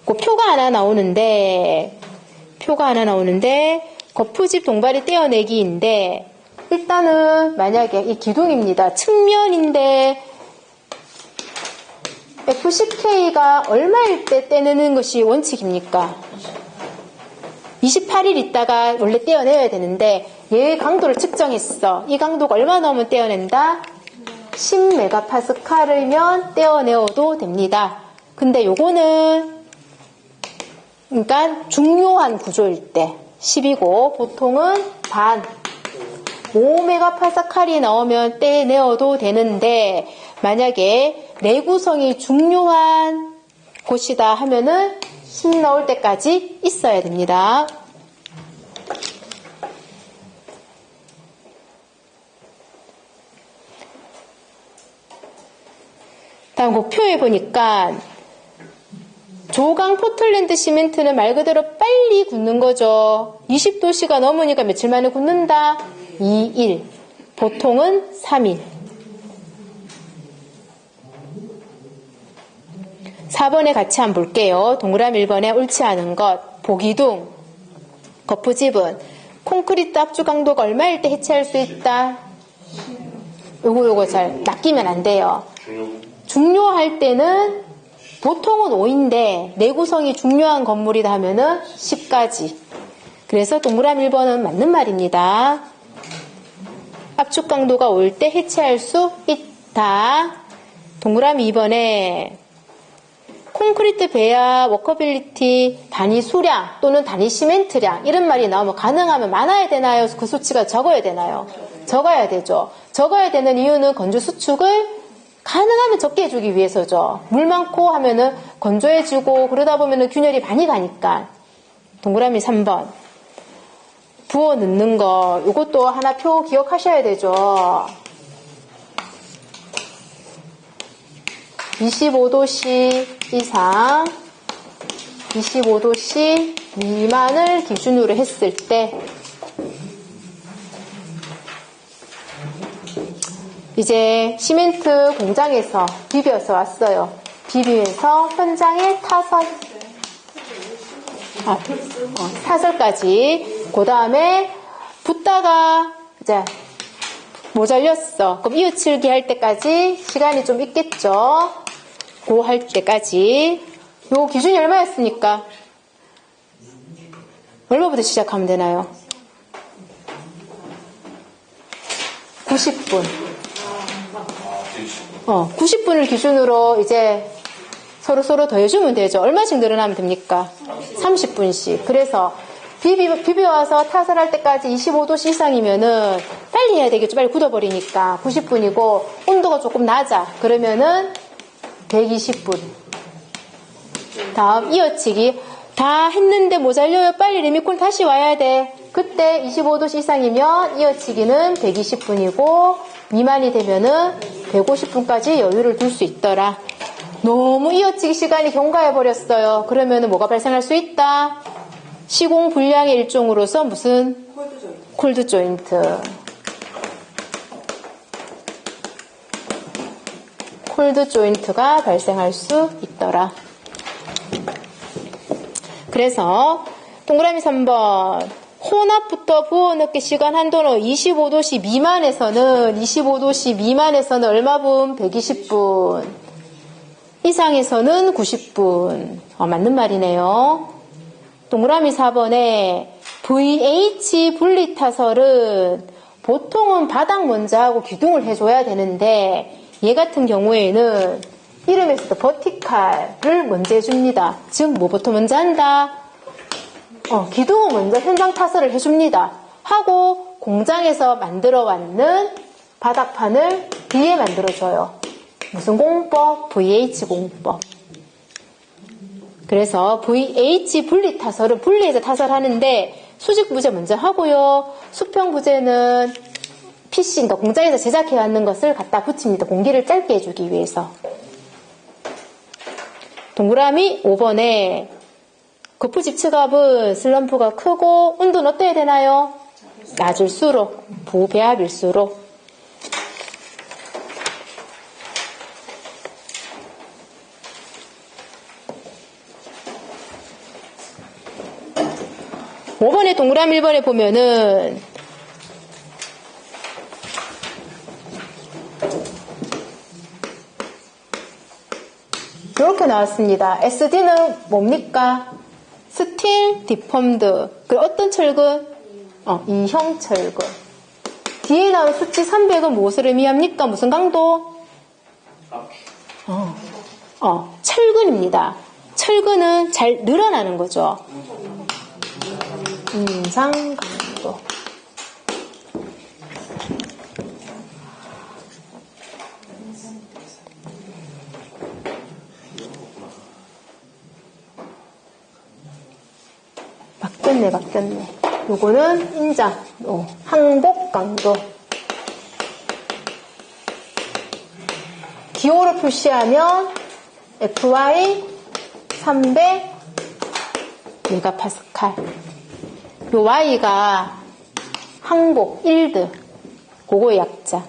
그 표가 하나 나오는데 거푸집 동발이 떼어내기인데 일단은 만약에 이 기둥입니다. 측면인데 FCK가 얼마일 때 떼내는 것이 원칙입니까? 28일 있다가 원래 떼어내야 되는데 얘의 강도를 측정했어. 이 강도가 얼마 나오면 떼어낸다? 10메가파스칼이면 떼어내어도 됩니다. 근데 요거는 그러니까 중요한 구조일 때 10이고 보통은 반 5메가파스칼이 나오면 떼내어도 되는데 만약에 내구성이 중요한 곳이다 하면은 10 나올 때까지 있어야 됩니다. 다음 곡표에 보니까 조강 포틀랜드 시멘트는 말 그대로 빨리 굳는 거죠. 20도씨가 넘으니까 며칠 만에 굳는다? 2일. 보통은 3일. 4번에 같이 한번 볼게요. 동그라미 1번에 옳지 않은 것. 보기둥. 거푸집은 콘크리트 압축 강도가 얼마일 때 해체할 수 있다? 요거 잘 낚이면 안 돼요. 중요할 때는 보통은 5인데 내구성이 중요한 건물이다 하면은 10까지. 그래서 동그라미 1번은 맞는 말입니다. 압축 강도가 올 때 해체할 수 있다. 동그라미 2번에 콘크리트 배합, 워커빌리티, 단위 수량 또는 단위 시멘트량 이런 말이 나오면 가능하면 많아야 되나요? 그 수치가 적어야 되나요? 적어야 되죠. 적어야 되는 이유는 건조 수축을 가능하면 적게 해주기 위해서죠. 물 많고 하면은 건조해지고 그러다 보면은 균열이 많이 가니까. 동그라미 3번. 부어 넣는 거 이것도 하나 표 기억하셔야 되죠. 25도씨 이상 25도씨 미만을 기준으로 했을 때 이제 시멘트 공장에서 비벼서 왔어요. 비비면서 현장에 타설까지 그 다음에 붓다가 이제 모자렸어. 그럼 이어칠기 할 때까지 시간이 좀 있겠죠. 고 할 때까지 요 기준이 얼마였습니까? 얼마부터 시작하면 되나요? 90분. 90분을 기준으로 이제 서로 더해주면 되죠. 얼마씩 늘어나면 됩니까? 30분씩. 그래서 비벼와서 타설할 때까지 25도씨 이상이면은 빨리 해야 되겠죠. 빨리 굳어버리니까 90분이고 온도가 조금 낮아. 그러면은 120분. 다음 이어치기. 다 했는데 모자려요. 빨리 리미콘 다시 와야 돼. 그때 25도씨 이상이면 이어치기는 120분이고 미만이 되면은 150분까지 여유를 둘 수 있더라. 너무 이어치기 시간이 경과해버렸어요. 그러면은 뭐가 발생할 수 있다? 시공 불량의 일종으로서 무슨? 콜드 조인트. 콜드 조인트가 발생할 수 있더라. 그래서 동그라미 3번 혼합부터 부어넣기 시간 한도는 25도씨 미만에서는 얼마분? 120분. 이상에서는 90분. 맞는 말이네요. 동그라미 4번에 VH 분리타설은 보통은 바닥 먼저 하고 기둥을 해줘야 되는데 얘 같은 경우에는 이름에서도 버티칼을 먼저 해줍니다. 즉 뭐부터 먼저 한다? 기둥을 먼저 현장 타설을 해줍니다. 하고 공장에서 만들어 왔는 바닥판을 뒤에 만들어줘요. 무슨 공법? VH 공법. 그래서 VH 분리 타설은 분리해서 타설하는데 수직 부재 먼저 하고요. 수평 부재는 PC, 그러니까 공장에서 제작해왔는 것을 갖다 붙입니다. 공기를 짧게 해주기 위해서. 동그라미 5번에 거푸 집츠갑은 슬럼프가 크고 온도는 어때야 되나요? 낮을수록, 부배합일수록. 오 5번에 동그라미 1번에 보면은 이렇게 나왔습니다. SD는 뭡니까? 스틸 디펌드. 그리고 어떤 철근? 이형 철근. 뒤에 나온 수치 300은 무엇을 의미합니까? 무슨 강도? 철근입니다. 철근은 잘 늘어나는 거죠. 인상 강도. 바뀌었네. 요거는 인장, 항복 강도. 기호로 표시하면 FY 300 메가파스칼. 요 Y가 항복 1드. 그거의 약자.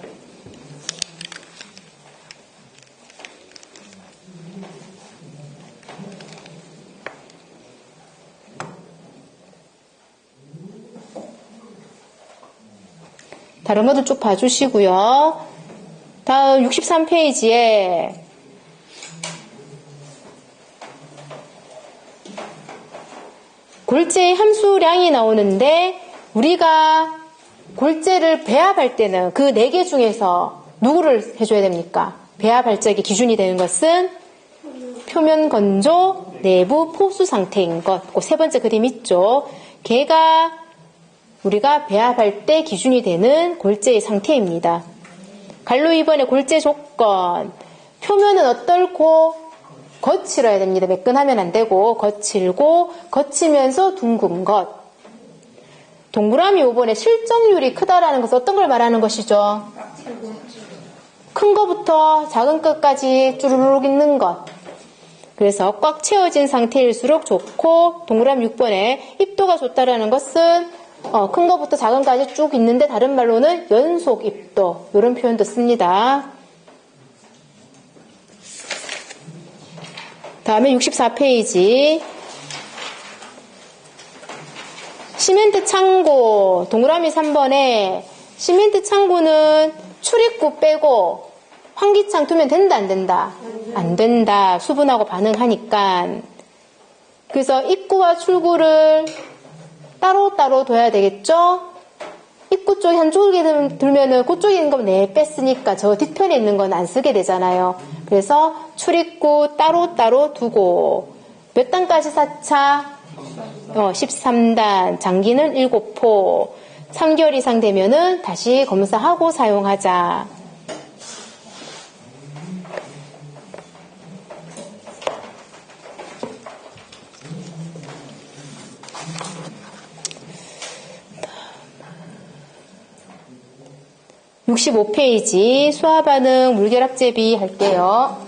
다른 것도 쭉 봐주시고요. 다음 63페이지에 골재의 함수량이 나오는데 우리가 골재를 배합할 때는 그 4개 중에서 누구를 해줘야 됩니까? 배합할 적의 기준이 되는 것은 표면 건조, 내부 포수 상태인 것. 그 세 번째 그림 있죠. 걔가 우리가 배합할 때 기준이 되는 골재의 상태입니다. 갈로 2번의 골재 조건. 표면은 어떨고? 거칠어야 됩니다. 매끈하면 안 되고 거칠고 거치면서 둥근 것. 동그라미 5번에 실점률이 크다라는 것은 어떤 걸 말하는 것이죠? 큰 거부터 작은 것까지 쭈루룩 있는 것. 그래서 꽉 채워진 상태일수록 좋고, 동그라미 6번에 입도가 좋다라는 것은 큰 거부터 작은 까지 쭉 있는데 다른 말로는 연속 입도, 이런 표현도 씁니다. 다음에 64페이지 시멘트 창고, 동그라미 3번에 시멘트 창고는 출입구 빼고 환기창 두면 된다 안 된다? 안 된다. 수분하고 반응하니까. 그래서 입구와 출구를 따로따로 둬야 되겠죠? 입구 쪽에 한쪽에 들면은 그쪽에 있는 거 네 뺐으니까 저 뒤편에 있는 건 안 쓰게 되잖아요. 그래서 출입구 따로따로 두고 몇 단까지 사차? 13단. 장기는 7포. 3개월 이상 되면은 다시 검사하고 사용하자. (65페이지) 수화반응 물결합제비 할게요.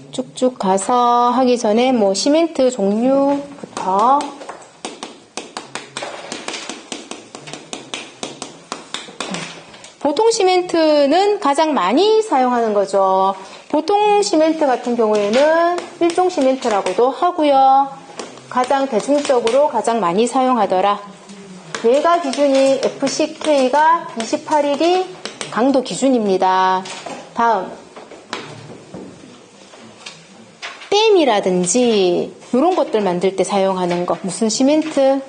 쭉쭉 가서 하기 전에 시멘트 종류부터 보통 시멘트는 가장 많이 사용하는 거죠. 보통 시멘트 같은 경우에는 일종 시멘트라고도 하고요. 가장 대중적으로 가장 많이 사용하더라. 얘가 기준이 FCK가 28일이 강도 기준입니다. 다음 댐이라든지 이런 것들 만들 때 사용하는 거. 무슨 시멘트?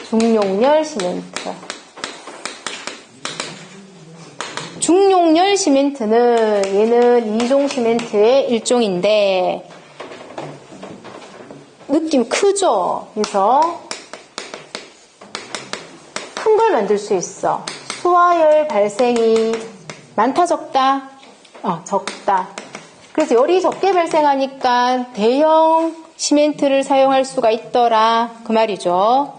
중용열 시멘트. 중용열 시멘트는 얘는 2종 시멘트의 일종인데 느낌 크죠? 그래서 큰 걸 만들 수 있어. 수화열 발생이 많다 적다? 적다. 그래서 열이 적게 발생하니까 대형 시멘트를 사용할 수가 있더라. 그 말이죠.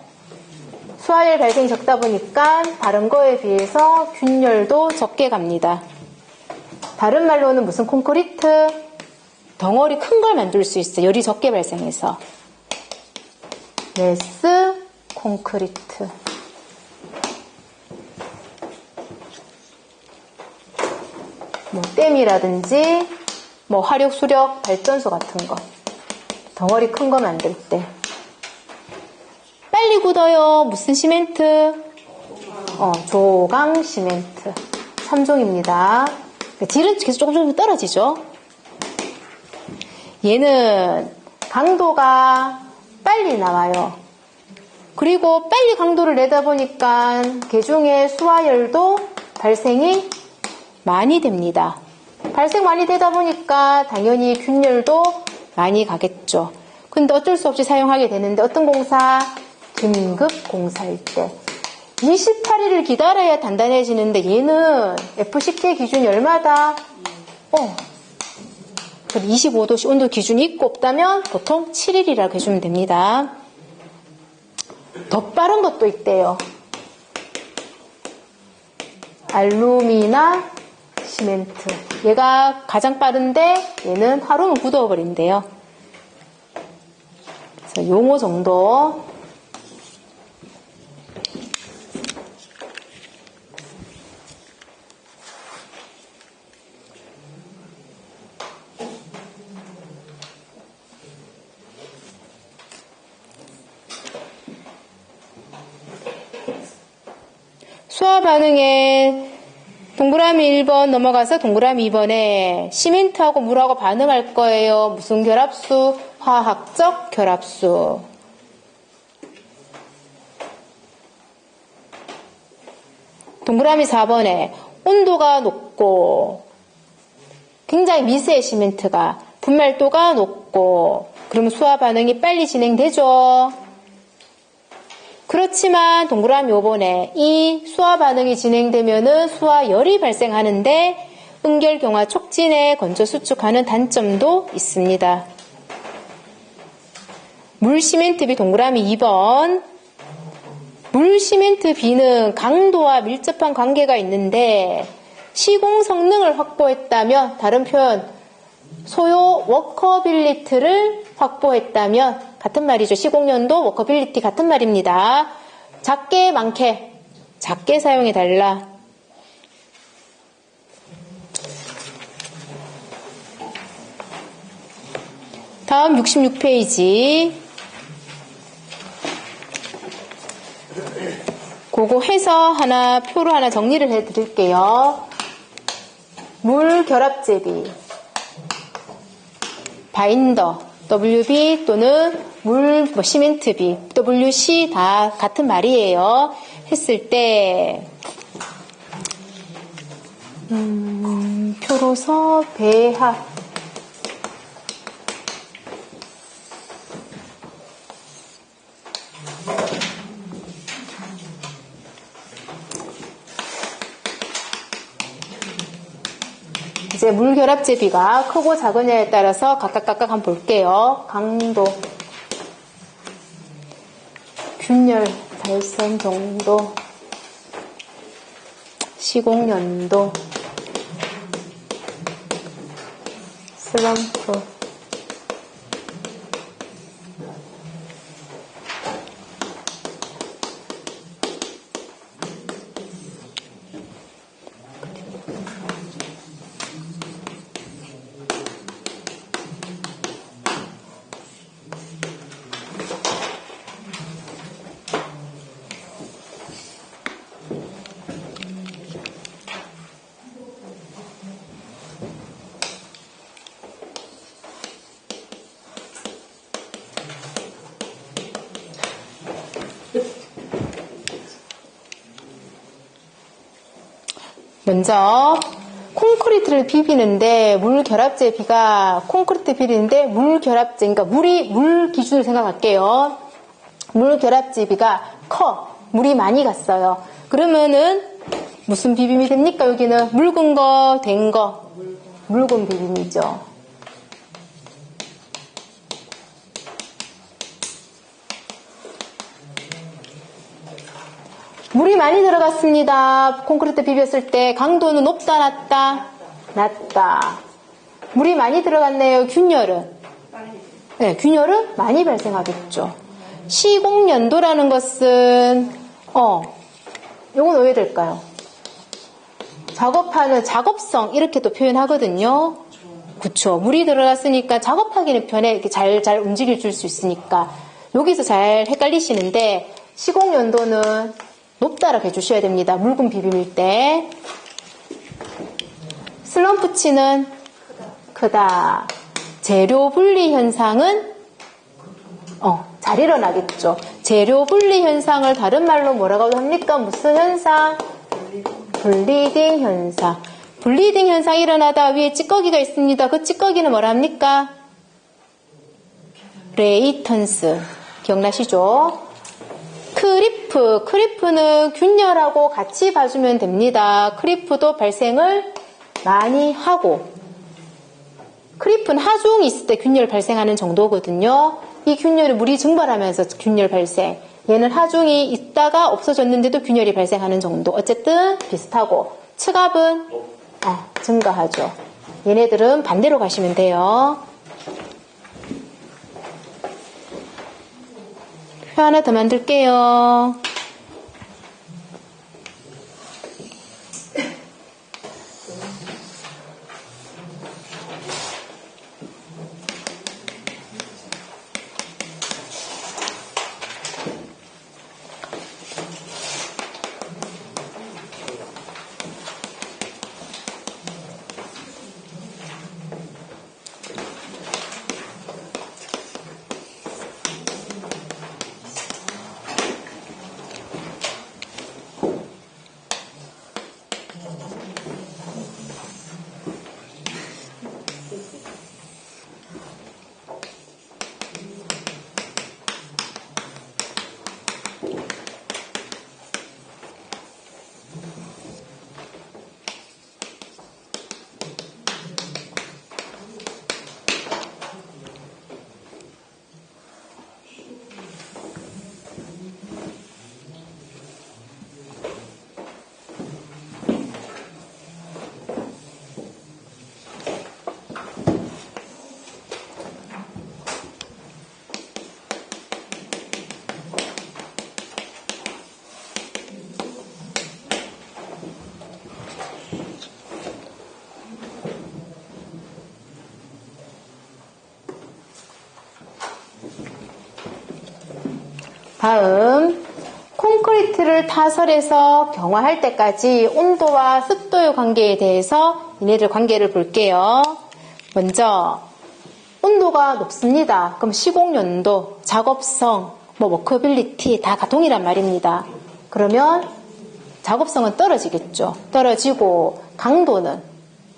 수화열 발생이 적다 보니까 다른 거에 비해서 균열도 적게 갑니다. 다른 말로는 무슨 콘크리트? 덩어리 큰 걸 만들 수 있어. 열이 적게 발생해서. 메스 콘크리트. 댐이라든지 화력 수력 발전소 같은 거. 덩어리 큰 거 만들 때. 빨리 굳어요. 무슨 시멘트? 조강 시멘트. 3종입니다. 질은 계속 조금 떨어지죠. 얘는 강도가 빨리 나와요. 그리고 빨리 강도를 내다 보니까 개중의 수화열도 발생이 많이 됩니다. 발생 많이 되다 보니까 당연히 균열도 많이 가겠죠. 근데 어쩔 수 없이 사용하게 되는데 어떤 공사? 긴급 공사일 때. 28일을 기다려야 단단해지는데 얘는 FCK 기준이 얼마다? 25도 온도 기준이 있고 없다면 보통 7일이라고 해주면 됩니다. 더 빠른 것도 있대요. 알루미나 시멘트. 얘가 가장 빠른데 얘는 하루는 굳어버린대요. 그래서 용어 정도. 수화 반응에 동그라미 1번 넘어가서 동그라미 2번에 시멘트하고 물하고 반응할 거예요. 무슨 결합수? 화학적 결합수. 동그라미 4번에 온도가 높고 굉장히 미세해 시멘트가 분말도가 높고 그러면 수화 반응이 빨리 진행되죠. 그렇지만 동그라미 5번에 이 수화 반응이 진행되면은 수화열이 발생하는데 응결경화 촉진에 건조 수축하는 단점도 있습니다. 물 시멘트 비 동그라미 2번. 물 시멘트 비는 강도와 밀접한 관계가 있는데 시공 성능을 확보했다면, 다른 표현 소요 워커빌리티를 확보했다면, 같은 말이죠. 시공연도 워커빌리티 같은 말입니다. 작게 많게 작게 사용해 달라. 다음 66페이지. 그거 해서 표로 하나 정리를 해 드릴게요. 물 결합제비, 바인더, WB 또는 물 시멘트비, WC 다 같은 말이에요. 했을 때 표로서 배합 이제 물 결합제비가 크고 작으냐에 따라서 각각 한번 볼게요. 강도, 균열 발생 정도, 시공연도, 슬럼프, 먼저 콘크리트를 비비는데 물 결합제비가 콘크리트 비비는데 물 결합제, 그러니까 물 기준으로 생각할게요. 물 결합제비가 물이 많이 갔어요. 그러면은 무슨 비빔이 됩니까? 여기는 묽은 거, 된 거, 묽은 비빔이죠. 물이 많이 들어갔습니다. 콘크리트 비볐을 때 강도는 높다, 낮다? 낮다. 물이 많이 들어갔네요. 균열은? 네, 균열은 많이 발생하겠죠. 시공연도라는 것은 요건 왜 될까요? 작업하는 작업성 이렇게 또 표현하거든요. 그쵸. 물이 들어갔으니까 작업하기는 편해. 이렇게 잘 움직여 줄 수 있으니까. 여기서 잘 헷갈리시는데 시공연도는 높다라고 해주셔야 됩니다. 묽은 비빔일 때. 슬럼프치는 크다. 재료 분리 현상은 잘 일어나겠죠. 재료 분리 현상을 다른 말로 뭐라고 합니까? 무슨 현상? 블리딩 현상. 블리딩 현상이 일어나다 위에 찌꺼기가 있습니다. 그 찌꺼기는 뭐라 합니까? 레이턴스. 기억나시죠? 크리프는 균열하고 같이 봐주면 됩니다. 크리프도 발생을 많이 하고, 크리프는 하중이 있을 때 균열 발생하는 정도거든요. 이 균열이 물이 증발하면서 균열 발생. 얘는 하중이 있다가 없어졌는데도 균열이 발생하는 정도. 어쨌든 비슷하고, 측압은 증가하죠. 얘네들은 반대로 가시면 돼요. 표 하나 더 만들게요. 다음 콘크리트를 타설해서 경화할 때까지 온도와 습도의 관계에 대해서 얘네들 관계를 볼게요. 먼저 온도가 높습니다. 그럼 시공연도, 작업성, 워커빌리티 다 동일한 말입니다. 그러면 작업성은 떨어지겠죠. 떨어지고 강도는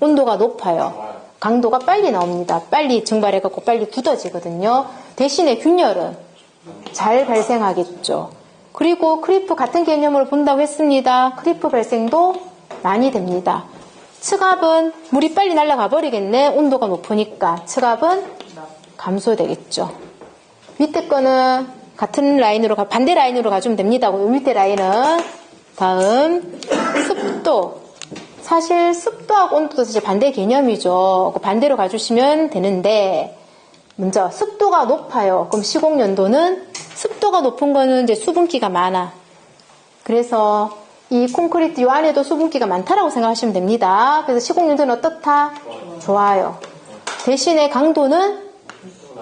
온도가 높아요. 강도가 빨리 나옵니다. 빨리 증발해갖고 빨리 굳어지거든요. 대신에 균열은 잘 발생하겠죠. 그리고 크리프 같은 개념으로 본다고 했습니다. 크리프 발생도 많이 됩니다. 층압은 물이 빨리 날아가 버리겠네. 온도가 높으니까 층압은 감소되겠죠. 밑에 거는 같은 라인으로 반대 라인으로 가주면 됩니다. 밑에 라인은 다음 습도. 사실 습도하고 온도도 사실 반대 개념이죠. 반대로 가주시면 되는데 먼저 습도가 높아요. 그럼 시공연도는 습도가 높은 거는 이제 수분기가 많아. 그래서 이 콘크리트 요 안에도 수분기가 많다라고 생각하시면 됩니다. 그래서 시공연도는 어떻다? 좋아요. 대신에 강도는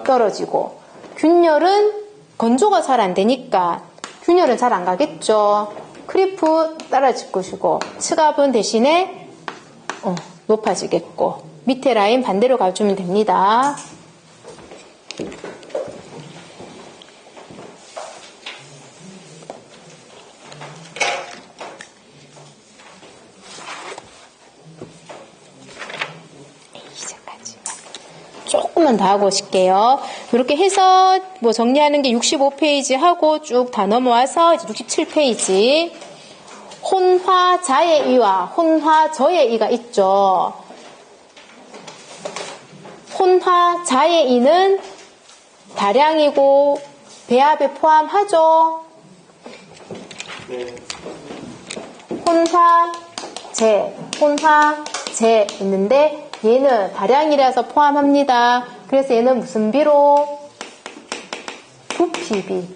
떨어지고 균열은 건조가 잘 안 되니까 균열은 잘 안 가겠죠. 크리프 떨어질 것이고 층압은 대신에 높아지겠고 밑에 라인 반대로 가주면 됩니다. 조금만 더 하고 오실게요. 이렇게 해서 정리하는 게 65페이지 하고 쭉 다 넘어와서 이제 67페이지. 혼화자의 이와 혼화저의 이가 있죠. 혼화자의 이는 다량이고 배합에 포함하죠. 혼화제 있는데 얘는 다량이라서 포함합니다. 그래서 얘는 무슨 비로? 부피비.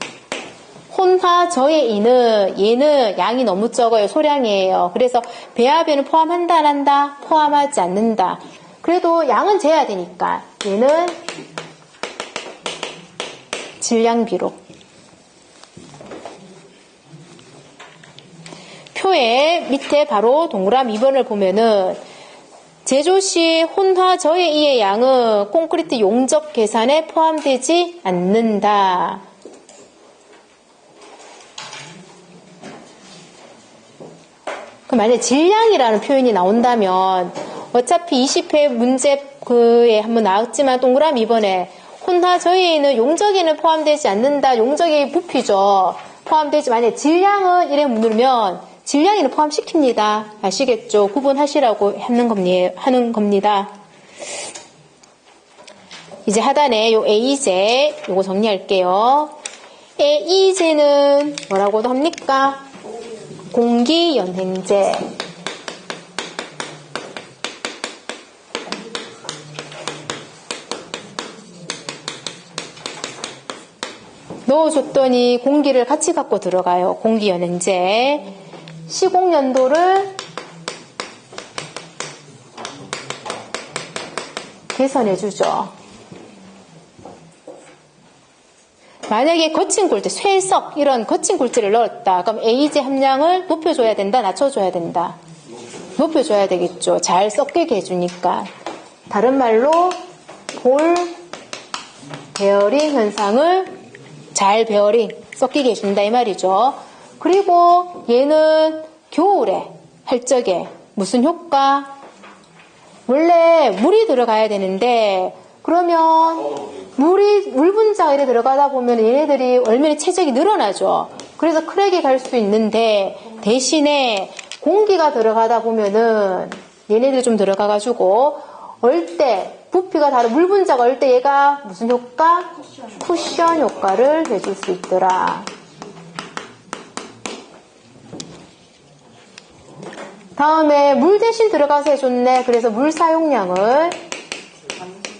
혼화저의 이는 얘는 양이 너무 적어요. 소량이에요. 그래서 배합에는 포함한다 안 한다? 포함하지 않는다. 그래도 양은 재야 되니까 얘는 질량비로. 표에 밑에 바로 동그라미 2번을 보면은 제조 시 혼화저의 이의 양은 콘크리트 용적 계산에 포함되지 않는다. 그럼 만약에 질량이라는 표현이 나온다면 어차피 20회 문제에 한번 나왔지만 동그라미 2번에 혼화저의 이는 용적에는 포함되지 않는다. 용적의 부피죠. 포함되지 만약에 질량은 이래 물으면 질량에는 포함시킵니다. 아시겠죠? 구분하시라고 하는 겁니다. 이제 하단에 요 A제 요거 정리할게요. A제는 뭐라고도 합니까? 공기연행제. 넣어줬더니 공기를 같이 갖고 들어가요. 공기연행제. 시공연도를 개선해주죠. 만약에 거친 굴재, 쇠석 이런 거친 굴재를 넣었다. 그럼 A제 함량을 높여줘야 된다, 낮춰줘야 된다. 높여줘야 되겠죠. 잘 섞이게 해주니까. 다른 말로 볼 베어링 현상을 잘 베어링 섞이게 해준다 이 말이죠. 그리고 얘는 겨울에 할 적에 무슨 효과? 원래 물이 들어가야 되는데 그러면 물 분자가 이렇게 들어가다 보면 얘네들이 얼마나 체적이 늘어나죠. 그래서 크랙이 갈 수 있는데 대신에 공기가 들어가다 보면은 얘네들이 좀 들어가가지고 얼 때 부피가 다른 물 분자가 얼 때 얘가 무슨 효과? 쿠션 효과를 해줄 수 있더라. 다음에 물 대신 들어가서 해줬네. 그래서 물 사용량을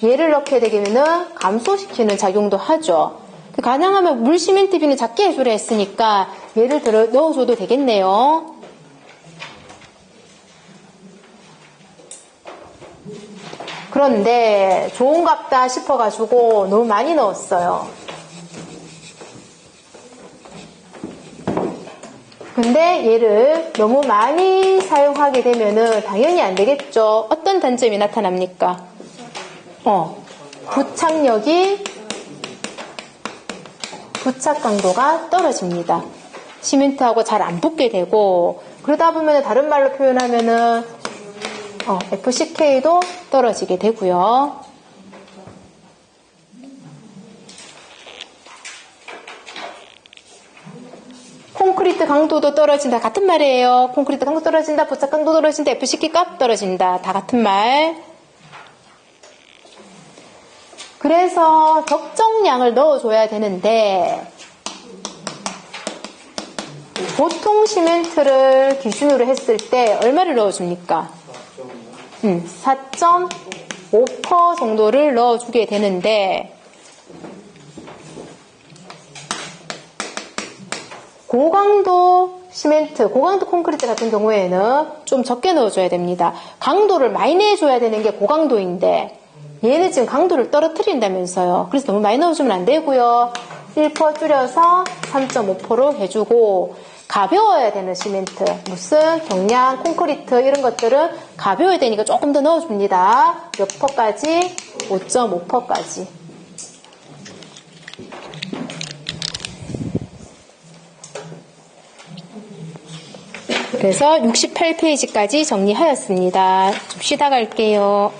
얘를 넣게 되면은 감소시키는 작용도 하죠. 가능하면 물 시멘트비는 작게 해주려 했으니까 얘를 넣어줘도 되겠네요. 그런데 좋은갑다 싶어가지고 너무 많이 넣었어요. 근데 얘를 너무 많이 사용하게 되면은 당연히 안 되겠죠. 어떤 단점이 나타납니까? 부착 강도가 떨어집니다. 시멘트하고 잘 안 붙게 되고, 그러다 보면 다른 말로 표현하면은 FCK도 떨어지게 되고요. 콘크리트 강도도 떨어진다. 같은 말이에요. 콘크리트 강도 떨어진다. 부착 강도 떨어진다. FCK 값 떨어진다. 다 같은 말. 그래서 적정량을 넣어줘야 되는데 보통 시멘트를 기준으로 했을 때 얼마를 넣어줍니까? 4.5% 정도를 넣어주게 되는데 고강도 시멘트, 고강도 콘크리트 같은 경우에는 좀 적게 넣어줘야 됩니다. 강도를 많이 내줘야 되는 게 고강도인데 얘는 지금 강도를 떨어뜨린다면서요. 그래서 너무 많이 넣어주면 안 되고요. 1% 줄여서 3.5%로 해주고, 가벼워야 되는 시멘트, 무슨 경량, 콘크리트 이런 것들은 가벼워야 되니까 조금 더 넣어줍니다. 몇 %까지? 5.5%까지. 그래서 68페이지까지 정리하였습니다. 좀 쉬다 갈게요.